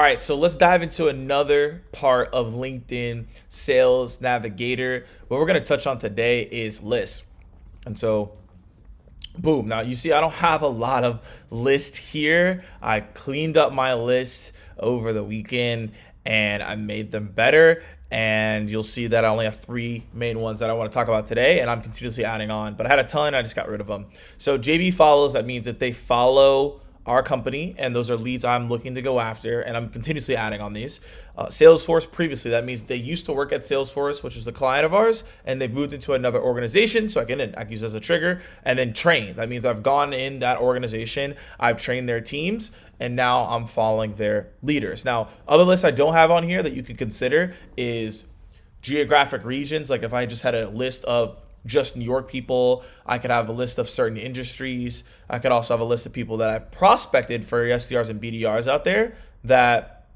All right, so let's dive into another part of LinkedIn Sales Navigator. What we're going to touch on today is lists. And so, boom. Now, you see, I don't have a lot of list here. I cleaned up my list over the weekend and I made them better. And you'll see that I only have 3 main ones that I want to talk about today, and I'm continuously adding on. But I had a ton, I just got rid of them. So JB follows, that means that they follow our company, and those are leads I'm looking to go after, and I'm continuously adding on these. Salesforce previously, that means they used to work at Salesforce, which is a client of ours, and they moved into another organization, so I can use as a trigger. And then train, that means I've gone in that organization, I've trained their teams, and now I'm following their leaders. Now, other lists I don't have on here that you could consider is geographic regions. Like if I just had a list of just New York people, I could have a list of certain industries. I could also have a list of people that I've prospected for SDRs and BDRs out there that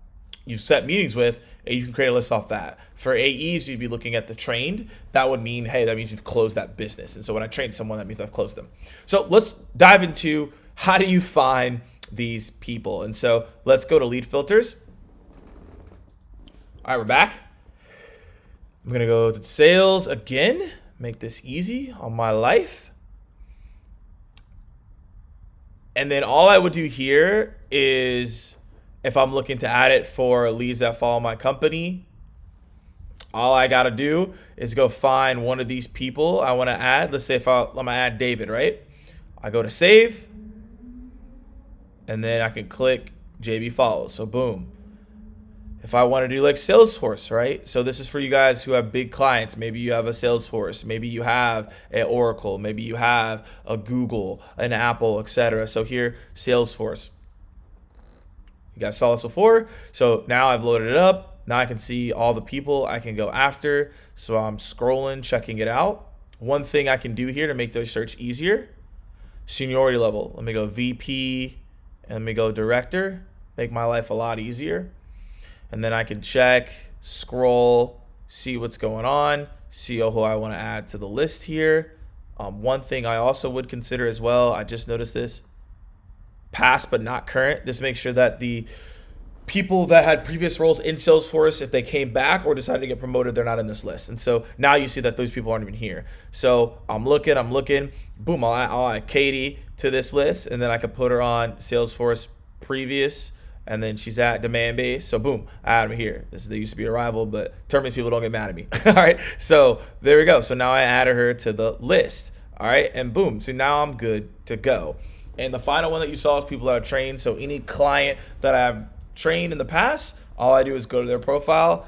you've set meetings with, and you can create a list off that. For AEs, you'd be looking at the trained. That would mean, hey, that means you've closed that business. And so when I train someone, that means I've closed them. So let's dive into how do you find these people. And so let's go to lead filters. All right, we're back. I'm going to go to sales again. Make this easy on my life. And then all I would do here is, if I'm looking to add it for leads that follow my company, all I got to do is go find one of these people I want to add. Let's say I'm going to add David, right? I go to save, and then I can click JB follows. So boom. If I want to do like Salesforce, right? So this is for you guys who have big clients. Maybe you have a Salesforce, maybe you have an Oracle, maybe you have a Google, an Apple, etc. So here, Salesforce. You guys saw this before. So now I've loaded it up. Now I can see all the people I can go after. So I'm scrolling, checking it out. One thing I can do here to make the search easier, seniority level. Let me go VP and let me go director. Make my life a lot easier. And then I can check, scroll, see what's going on, see who I want to add to the list here. One thing I also would consider as well, I just noticed this, past but not current. Just make sure that the people that had previous roles in Salesforce, if they came back or decided to get promoted, they're not in this list. And so now you see that those people aren't even here. So I'm looking, boom, I'll add Katie to this list, and then I could put her on Salesforce previous, and then she's at demand base. So boom, I add them here. They used to be a rival, but Terminus people don't get mad at me. All right, so there we go. So now I added her to the list. All right, and boom, so now I'm good to go. And the final one that you saw is people that are trained. So any client that I've trained in the past, all I do is go to their profile,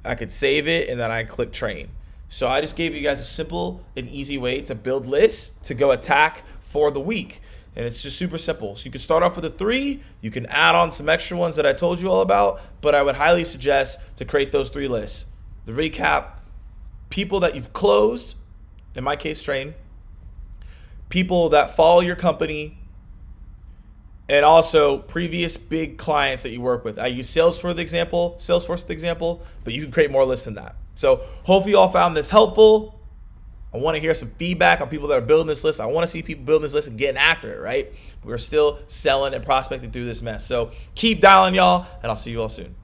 I could save it, and then I click train. So I just gave you guys a simple and easy way to build lists to go attack for the week. And it's just super simple. So you can start off with a 3. You can add on some extra ones that I told you all about, but I would highly suggest to create those 3 lists. The recap, people that you've closed, in my case, train, people that follow your company, and also previous big clients that you work with. I use Salesforce for the example, but you can create more lists than that. So hopefully you all found this helpful. I want to hear some feedback on people that are building this list. I want to see people building this list and getting after it, right? We're still selling and prospecting through this mess. So keep dialing, y'all, and I'll see you all soon.